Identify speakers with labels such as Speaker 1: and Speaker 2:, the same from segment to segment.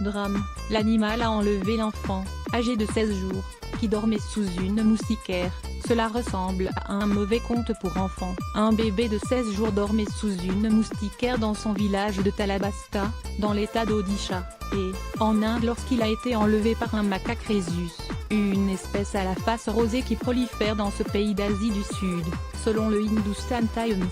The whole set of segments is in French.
Speaker 1: Drame, l'animal a enlevé l'enfant, âgé de 16 jours, qui dormait sous une moustiquaire. Cela ressemble à un mauvais conte pour enfants. Un bébé de 16 jours dormait sous une moustiquaire dans son village de Thalabasta, dans l'état d'Odisha, en Inde lorsqu'il a été enlevé par un macaque rhésus, une espèce à la face rosée qui prolifère dans ce pays d'Asie du Sud, selon le Hindustan Times.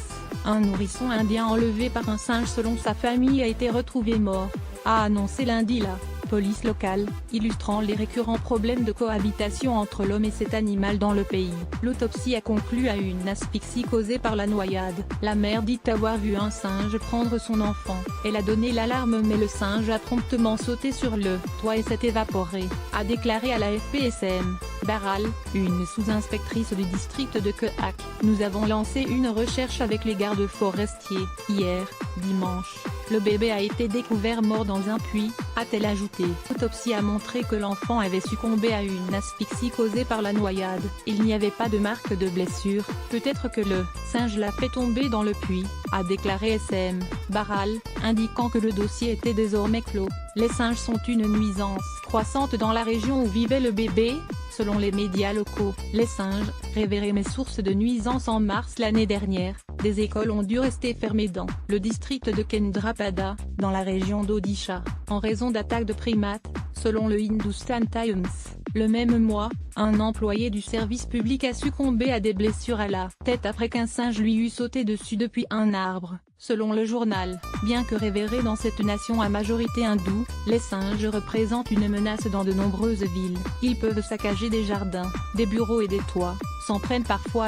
Speaker 1: Un nourrisson indien enlevé par un singe selon sa famille a été retrouvé mort, a annoncé lundi la police locale, illustrant les récurrents problèmes de cohabitation entre l'homme et cet animal dans le pays. L'autopsie a conclu à une asphyxie causée par la noyade. La mère dit avoir vu un singe prendre son enfant. Elle a donné l'alarme mais le singe a promptement sauté sur le toit et s'est évaporé, a déclaré à la FPSM. Baral, une sous-inspectrice du district de Kehak. Nous avons lancé une recherche avec les gardes forestiers, hier, dimanche. Le bébé a été découvert mort dans un puits, a-t-elle ajouté. L'autopsie a montré que l'enfant avait succombé à une asphyxie causée par la noyade. Il n'y avait pas de marque de blessure, peut-être que le singe l'a fait tomber dans le puits, a déclaré SM. Baral, indiquant que le dossier était désormais clos. Les singes sont une nuisance croissante dans la région où vivait le bébé, selon les médias locaux. Les singes, révérés mais source de nuisances en mars l'année dernière, des écoles ont dû rester fermées dans le district de Kendrapada, dans la région d'Odisha, en raison d'attaques de primates, selon le Hindustan Times. Le même mois, un employé du service public a succombé à des blessures à la tête après qu'un singe lui eût sauté dessus depuis un arbre, selon le journal. Bien que révérés dans cette nation à majorité hindoue, les singes représentent une menace dans de nombreuses villes. Ils peuvent saccager des jardins, des bureaux et des toits, s'en prennent parfois